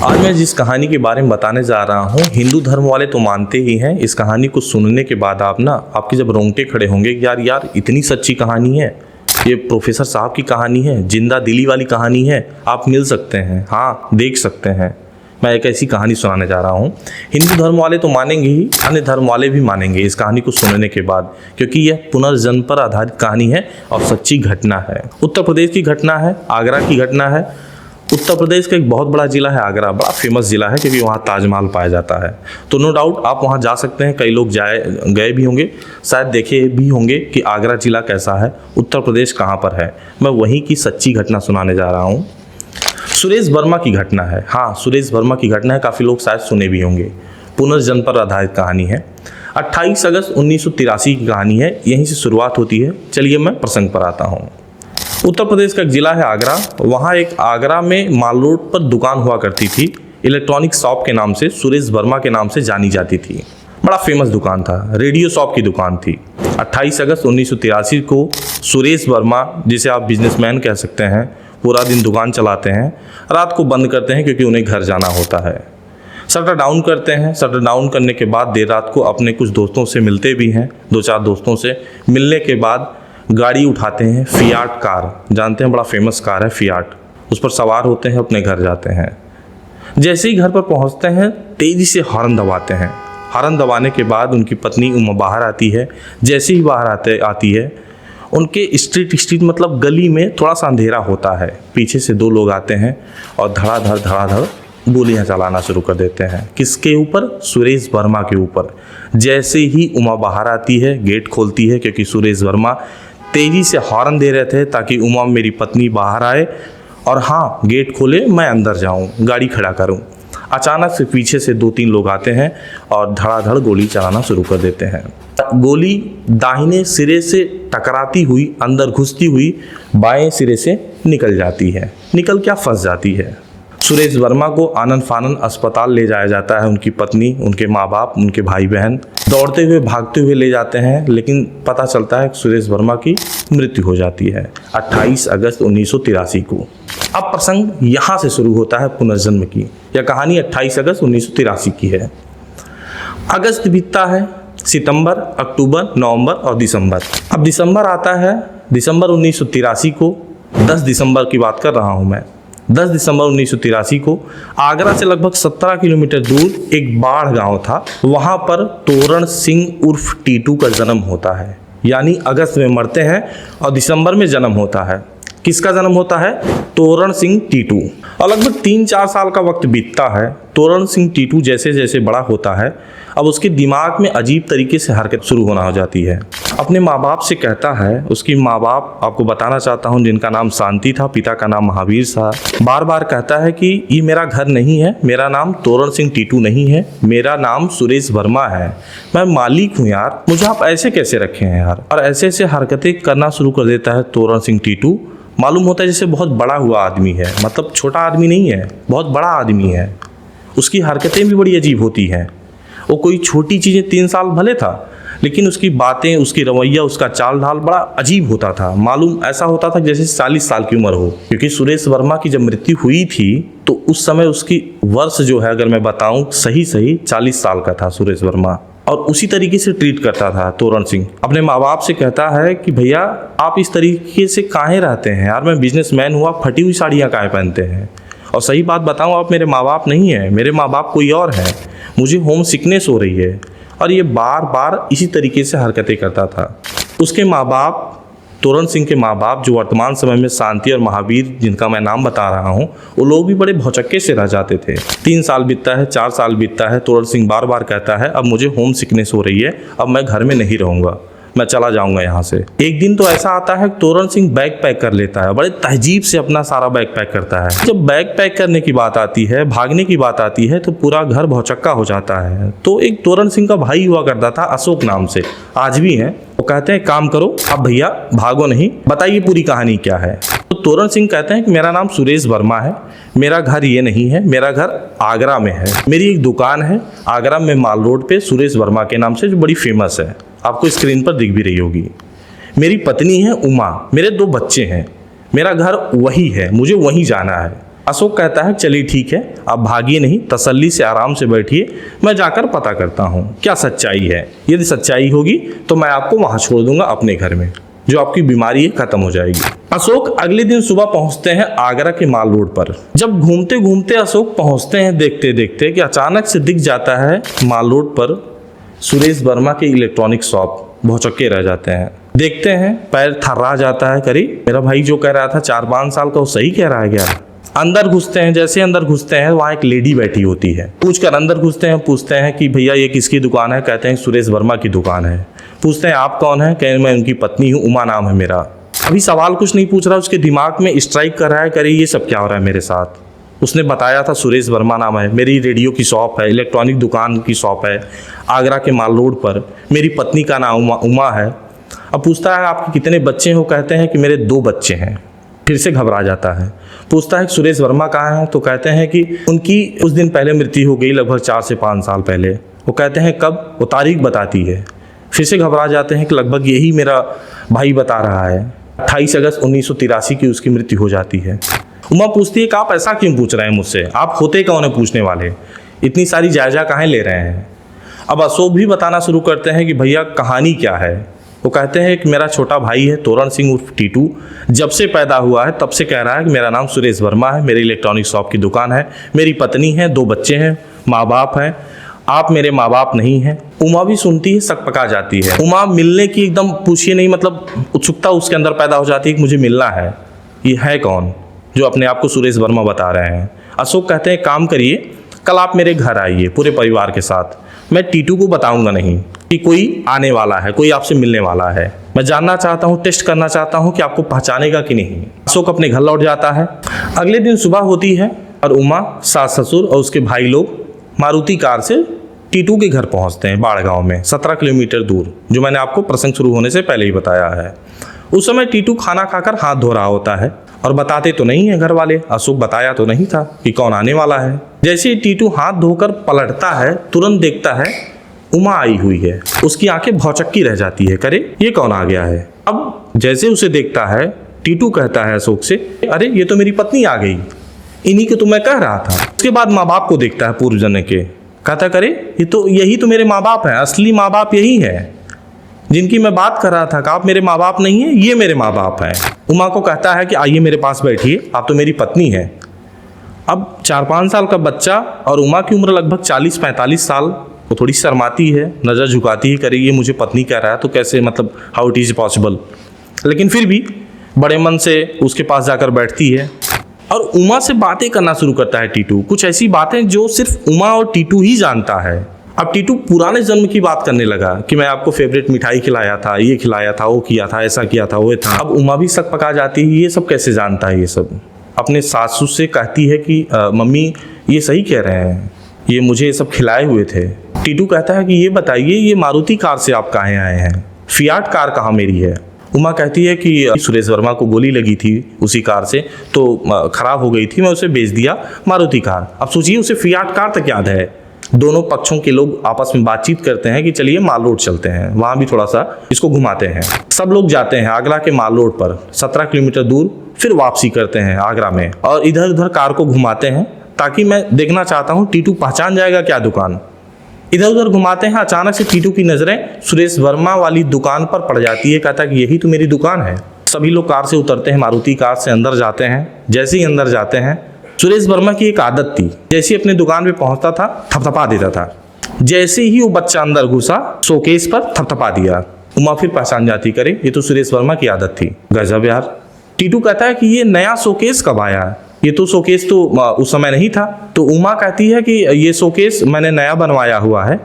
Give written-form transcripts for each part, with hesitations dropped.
आज मैं जिस कहानी के बारे में बताने जा रहा हूँ, हिंदू धर्म वाले तो मानते ही हैं। इस कहानी को सुनने के बाद आपके जब रोंगटे खड़े होंगे कि यार इतनी सच्ची कहानी है, ये प्रोफेसर साहब की कहानी है, जिंदा दिली वाली कहानी है, आप मिल सकते हैं, हाँ देख सकते हैं। मैं एक ऐसी कहानी सुनाने जा रहा हूँ। हिंदू धर्म वाले तो मानेंगे ही, अन्य धर्म वाले भी मानेंगे इस कहानी को सुनने के बाद, क्योंकि यह पुनर्जन्म पर आधारित कहानी है और सच्ची घटना है। उत्तर प्रदेश की घटना है, आगरा की घटना है। उत्तर प्रदेश का एक बहुत बड़ा जिला है आगरा, बड़ा फेमस जिला है क्योंकि वहाँ ताजमहल पाया जाता है। तो नो डाउट आप वहाँ जा सकते हैं। कई लोग गए भी होंगे, शायद देखे भी होंगे कि आगरा जिला कैसा है, उत्तर प्रदेश कहाँ पर है। मैं वहीं की सच्ची घटना सुनाने जा रहा हूँ। सुरेश वर्मा की घटना है। हाँ, सुरेश वर्मा की घटना है, काफ़ी लोग शायद सुने भी होंगे। पुनर्जन्म पर आधारित कहानी है। 28 अगस्त 1983 की कहानी है, यहीं से शुरुआत होती है। चलिए मैं प्रसंग पर आता हूँ। उत्तर प्रदेश का एक ज़िला है आगरा। वहाँ एक आगरा में माल रोड पर दुकान हुआ करती थी, इलेक्ट्रॉनिक शॉप के नाम से, सुरेश वर्मा के नाम से जानी जाती थी। बड़ा फेमस दुकान था, रेडियो शॉप की दुकान थी। 28 अगस्त 1983 को सुरेश वर्मा, जिसे आप बिजनेसमैन कह सकते हैं, पूरा दिन दुकान चलाते हैं, रात को बंद करते हैं क्योंकि उन्हें घर जाना होता है। शटर डाउन करते हैं। शटर डाउन करने के बाद देर रात को अपने कुछ दोस्तों से मिलते भी हैं, 2-4 दोस्तों से मिलने के बाद गाड़ी उठाते हैं, फियाट कार, जानते हैं बड़ा फेमस कार है फियाट, उस पर सवार होते हैं, अपने घर जाते हैं। जैसे ही घर पर पहुंचते हैं तेज़ी से हॉर्न दबाते हैं। हॉर्न दबाने के बाद उनकी पत्नी उमा बाहर आती है। जैसे ही बाहर आती है, उनके स्ट्रीट मतलब गली में थोड़ा सा अंधेरा होता है। पीछे से 2 लोग आते हैं और धड़ाधड़ गोलियां चलाना शुरू कर देते हैं। किसके ऊपर? सुरेश वर्मा के ऊपर। जैसे ही उमा बाहर आती है, गेट खोलती है, क्योंकि सुरेश वर्मा तेज़ी से हॉर्न दे रहे थे ताकि उमा मेरी पत्नी बाहर आए और हाँ गेट खोले, मैं अंदर जाऊं, गाड़ी खड़ा करूं। अचानक से पीछे से 2-3 लोग आते हैं और धड़ाधड़ गोली चलाना शुरू कर देते हैं। गोली दाहिने सिरे से टकराती हुई, अंदर घुसती हुई बाएं सिरे से निकल जाती है। निकल क्या, फंस जाती है। सुरेश वर्मा को आनन फानन अस्पताल ले जाया जाता है। उनकी पत्नी, उनके माँ बाप, उनके भाई बहन दौड़ते हुए भागते हुए ले जाते हैं, लेकिन पता चलता है कि सुरेश वर्मा की मृत्यु हो जाती है 28 अगस्त 1983 को। अब प्रसंग यहाँ से शुरू होता है पुनर्जन्म की। यह कहानी 28 अगस्त 1983 की है। अगस्त बीतता है, सितंबर, अक्टूबर, नवंबर और दिसंबर। अब दिसंबर आता है। दिसंबर 1983 को, 10 दिसंबर की बात कर रहा हूँ मैं। 10 दिसंबर 1983 को आगरा से लगभग 17 किलोमीटर दूर एक बाढ़ गांव था। वहां पर तोरण सिंह उर्फ टीटू का जन्म होता है। यानी अगस्त में मरते हैं और दिसंबर में जन्म होता है। किसका जन्म होता है? तोरण सिंह टीटू। और लगभग 3-4 साल का वक्त बीतता है। तोरण सिंह टीटू जैसे जैसे बड़ा होता है, अब उसके दिमाग में अजीब तरीके से हरकत शुरू होना हो जाती है। अपने माँ बाप से कहता है, उसकी माँ बाप आपको बताना चाहता हूँ, जिनका नाम शांति था, पिता का नाम महावीर था, बार बार कहता है कि ये मेरा घर नहीं है, मेरा नाम तोरण सिंह टीटू नहीं है, मेरा नाम सुरेश वर्मा है, मैं मालिक हूँ यार, मुझे आप ऐसे कैसे रखे हैं यार। और ऐसे ऐसे हरकतें करना शुरू कर देता है तोरण सिंह टीटू। मालूम होता है जैसे बहुत बड़ा हुआ आदमी है, मतलब छोटा आदमी नहीं है, बहुत बड़ा आदमी है। उसकी हरकतें भी बड़ी अजीब होती हैं। वो कोई छोटी चीज़ें, 3 साल भले था, लेकिन उसकी बातें, उसकी रवैया, उसका चाल ढाल बड़ा अजीब होता था। मालूम ऐसा होता था जैसे 40 साल की उम्र हो, क्योंकि सुरेश वर्मा की जब मृत्यु हुई थी तो उस समय उसकी वर्ष जो है, अगर मैं बताऊं, सही 40 साल का था सुरेश वर्मा। और उसी तरीके से ट्रीट करता था तोरण सिंह। अपने माँ बाप से कहता है कि भैया आप इस तरीके से काहे रहते हैं यार, मैं बिजनेसमैन हुआ, फटी हुई साड़ियाँ काहे पहनते हैं। और सही बात बताऊं, आप मेरे माँ बाप नहीं हैं, मेरे माँ बाप कोई और है, मुझे होम सिकनेस हो रही है। और ये बार बार इसी तरीके से हरकतें करता था। उसके माँ बाप, तोरण सिंह के माँ बाप, जो वर्तमान समय में शांति और महावीर, जिनका मैं नाम बता रहा हूँ, वो लोग भी बड़े भौचक्के से रह जाते थे। 3 साल बीतता है, 4 साल बीतता है। तोरण सिंह बार बार कहता है, अब मुझे होम सिकनेस हो रही है, अब मैं घर में नहीं रहूँगा, मैं चला जाऊंगा यहाँ से। एक दिन तो ऐसा आता है तोरण सिंह बैग पैक कर लेता है, बड़े तहजीब से अपना सारा बैग पैक करता है। जब बैग पैक करने की बात आती है, भागने की बात आती है, तो पूरा घर भौचक्का हो जाता है। तो एक तोरण सिंह का भाई हुआ करता था, अशोक नाम से, आज भी है। वो कहते हैं काम करो, अब भैया भागो नहीं, बताइए पूरी कहानी क्या है। तो तोरण सिंह कहते हैं कि मेरा नाम सुरेश वर्मा है, मेरा घर ये नहीं है, मेरा घर आगरा में है, मेरी एक दुकान है आगरा में माल रोड पे, सुरेश वर्मा के नाम से, जो बड़ी फेमस है, आपको स्क्रीन पर दिख भी रही होगी। मेरी पत्नी है उमा, मेरे 2 बच्चे हैं, मेरा घर वही है, मुझे वहीं जाना है। अशोक कहता है चलिए ठीक है, आप भागिए नहीं, तसल्ली से आराम से बैठिए, मैं जाकर पता करता हूँ क्या सच्चाई है। यदि सच्चाई होगी तो मैं आपको वहाँ छोड़ दूंगा अपने घर में, जो आपकी बीमारी है खत्म हो जाएगी। अशोक अगले दिन सुबह पहुंचते हैं आगरा के माल रोड पर। जब घूमते घूमते अशोक पहुंचते हैं देखते देखते कि अचानक से दिख जाता है माल रोड पर सुरेश वर्मा के इलेक्ट्रॉनिक शॉप। भौचक्के रह जाते हैं, देखते हैं, पैर थर्रा जाता है, करी मेरा भाई जो कह रहा था 4-5 साल का वो सही कह रहा है क्या। अंदर घुसते हैं, जैसे अंदर घुसते हैं वहाँ एक लेडी बैठी होती है। पूछकर अंदर घुसते हैं, पूछते हैं कि भैया ये किसकी दुकान है। कहते हैं सुरेश वर्मा की दुकान है। पूछते हैं आप कौन है। कहें मैं उनकी पत्नी हूँ, उमा नाम है मेरा। अभी सवाल कुछ नहीं पूछ रहा, उसके दिमाग में स्ट्राइक कर रहा है, करे ये सब क्या हो रहा है मेरे साथ। उसने बताया था सुरेश वर्मा नाम है, मेरी रेडियो की शॉप है, इलेक्ट्रॉनिक दुकान की शॉप है आगरा के माल रोड पर, मेरी पत्नी का नाम उमा है। अब पूछता है आपके कितने बच्चे हो। कहते हैं कि मेरे 2 बच्चे हैं। फिर से घबरा जाता है। पूछता है सुरेश वर्मा कहाँ हैं। तो कहते हैं कि उनकी कुछ दिन पहले मृत्यु हो गई, लगभग 4 से 5 साल पहले। वो कहते हैं कब, वो तारीख बताती है। फिर से घबरा जाते हैं कि लगभग यही मेरा भाई बता रहा है, 28 अगस्त 1983 की उसकी मृत्यु हो जाती है। उमा पूछती है कि आप ऐसा क्यों पूछ रहे हैं मुझसे, आप होते कौन है पूछने वाले, इतनी सारी जायजा कहाँ ले रहे हैं। अब अशोक भी बताना शुरू करते हैं कि भैया कहानी क्या है। वो कहते हैं कि मेरा छोटा भाई है तोरण सिंह उर्फ टीटू, जब से पैदा हुआ है तब से कह रहा है कि मेरा नाम सुरेश वर्मा है, मेरी इलेक्ट्रॉनिक शॉप की दुकान है, मेरी पत्नी है, 2 बच्चे हैं, माँ बाप हैं, आप मेरे माँ बाप नहीं हैं। उमा भी सुनती है, सक पका जाती है। उमा मिलने की एकदम पूछिए नहीं, मतलब उत्सुकता उसके अंदर पैदा हो जाती है कि मुझे मिलना है, ये है कौन जो अपने आप को सुरेश वर्मा बता रहे हैं। अशोक कहते हैं काम करिए, कल आप मेरे घर आइए पूरे परिवार के साथ, मैं टीटू को बताऊंगा नहीं कि कोई आने वाला है, कोई आपसे मिलने वाला है, मैं जानना चाहता हूँ, टेस्ट करना चाहता हूँ कि आपको पहचानेगा कि नहीं। अशोक अपने घर लौट जाता है। अगले दिन सुबह होती है और उमा, सास ससुर और उसके भाई लोग मारुति कार से टीटू के घर पहुंचते हैं बाड़ गांव में, 17 किलोमीटर दूर, जो मैंने आपको प्रसंग शुरू होने से पहले ही बताया है। उस समय टीटू खाना खाकर हाथ धो रहा होता है और बताते तो नहीं है घर वाले, अशोक बताया तो नहीं था कि कौन आने वाला है। जैसे ही टीटू हाथ धोकर पलटता है, तुरंत देखता है उमा आई हुई है। उसकी आंखें भौचक्की रह जाती है, करे ये कौन आ गया है। अब जैसे उसे देखता है, टीटू कहता है अशोक से, अरे ये तो मेरी पत्नी आ गई, इन्हीं को तो मैं कह रहा था। उसके बाद माँ बाप को देखता है पूर्व जन्म के, कहता करे यही तो मेरे माँ बाप हैं, असली माँ बाप यही है जिनकी मैं बात कर रहा था कि आप मेरे माँ बाप नहीं हैं, ये मेरे माँ बाप हैं। उमा को कहता है कि आइए मेरे पास बैठिए, आप तो मेरी पत्नी हैं। अब 4-5 साल का बच्चा और उमा की उम्र लगभग 40-45 साल, वो थोड़ी शर्माती है, नज़र झुकाती है, करे ये मुझे पत्नी कह रहा है तो कैसे, मतलब हाउ इट इज़ पॉसिबल। लेकिन फिर भी बड़े मन से उसके पास जाकर बैठती है और उमा से बातें करना शुरू करता है टीटू, कुछ ऐसी बातें जो सिर्फ उमा और टीटू ही जानता है। अब टीटू पुराने जन्म की बात करने लगा कि मैं आपको फेवरेट मिठाई खिलाया था, ये खिलाया था, वो किया था, ऐसा किया था, वो था। अब उमा भी शक पका जाती है, ये सब कैसे जानता है। ये सब अपने सासू से कहती है कि मम्मी ये सही कह रहे हैं, ये मुझे ये सब खिलाए हुए थे। टीटू कहता है कि ये बताइए ये मारुति कार से आप कहाँ आए हैं, फियाट कार कहाँ मेरी है। उमा कहती है कि सुरेश वर्मा को गोली लगी थी उसी कार से, तो खराब हो गई थी, मैं उसे बेच दिया मारुति कार। अब सोचिए उसे फियाट कार तक याद है। दोनों पक्षों के लोग आपस में बातचीत करते हैं कि चलिए माल रोड चलते हैं, वहाँ भी थोड़ा सा इसको घुमाते हैं। सब लोग जाते हैं आगरा के माल रोड पर, 17 किलोमीटर दूर, फिर वापसी करते हैं आगरा में और इधर उधर कार को घुमाते हैं ताकि मैं देखना चाहता हूँ टीटू पहचान जाएगा क्या दुकान। इधर उधर घुमाते हैं, अचानक से टीटू की नज़रें सुरेश वर्मा वाली दुकान पर पड़ जाती है। कहता है कि यही तो मेरी दुकान है। सभी लोग कार से उतरते हैं, मारुति कार से अंदर जाते हैं। जैसे ही अंदर जाते हैं, सुरेश वर्मा की एक आदत थी, जैसे ही अपने दुकान पे पहुंचता था थपथपा देता था। जैसे ही वो बच्चा अंदर घुसा, शोकेस पर थपथपा दिया। उमा फिर पहचान जाती, करे ये तो सुरेश वर्मा की आदत थी। गजब यार। टीटू कहता है कि ये नया शोकेस कब आया, ये तो शोकेस तो उस समय नहीं था। तो उमा कहती है कि ये शोकेस मैंने नया बनवाया हुआ है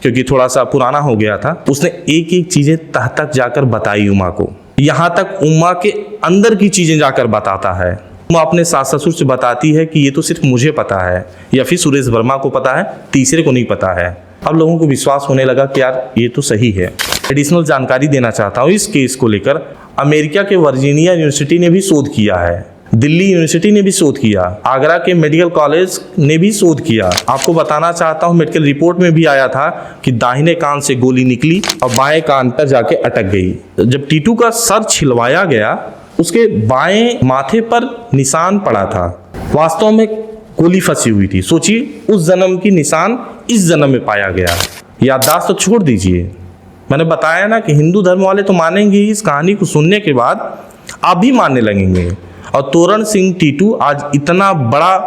क्योंकि थोड़ा सा पुराना हो गया था। उसने एक एक चीजें तह तक जाकर बताई उमा को, यहाँ तक उमा के अंदर की चीजें जाकर बताता है। उमा अपने सास ससुर से बताती है कि ये तो सिर्फ मुझे पता है या फिर सुरेश वर्मा को पता है, तीसरे को नहीं पता है। अब लोगों को विश्वास होने लगा कि यार ये तो सही है। एडिशनल जानकारी देना चाहता हूँ इस केस को लेकर। अमेरिका के वर्जीनिया यूनिवर्सिटी ने भी शोध किया है, दिल्ली यूनिवर्सिटी ने भी शोध किया, आगरा के मेडिकल कॉलेज ने भी शोध किया। आपको बताना चाहता हूँ मेडिकल रिपोर्ट में भी आया था कि दाहिने कान से गोली निकली और बाएं कान पर जाके अटक गई। जब टीटू का सर छिलवाया गया, उसके बाएं माथे पर निशान पड़ा था। वास्तव में गोली फंसी हुई थी। सोचिए, उस जन्म की निशान इस जन्म में पाया गया। याददाश्त तो छोड़ दीजिए, मैंने बताया ना कि हिंदू धर्म वाले तो मानेंगे ही, इस कहानी को सुनने के बाद आप भी मानने लगेंगे। और तोरण सिंह टीटू आज इतना बड़ा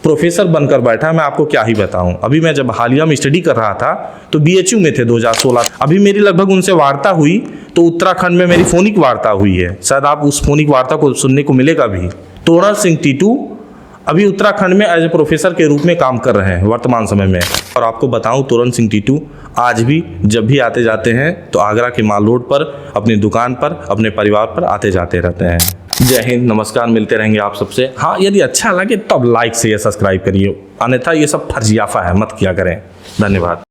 प्रोफेसर बनकर बैठा है, मैं आपको क्या ही बताऊं। अभी मैं जब हालिया में स्टडी कर रहा था तो बीएचयू में थे 2016। अभी मेरी लगभग उनसे वार्ता हुई तो उत्तराखंड में मेरी फोनिक वार्ता हुई है, शायद आप उस फोनिक वार्ता को सुनने को मिलेगा भी। तोरण सिंह टीटू अभी उत्तराखंड में एज ए प्रोफेसर के रूप में काम कर रहे हैं वर्तमान समय में। और आपको बताऊं, तोरण सिंह टीटू आज भी जब भी आते जाते हैं तो आगरा के माल रोड पर अपनी दुकान पर अपने परिवार पर आते जाते रहते हैं। जय हिंद, नमस्कार, मिलते रहेंगे आप सबसे। हाँ, यदि अच्छा लगे तब लाइक से सब्सक्राइब करिए, अन्यथा ये सब फर्जियाफा है, मत किया करें। धन्यवाद।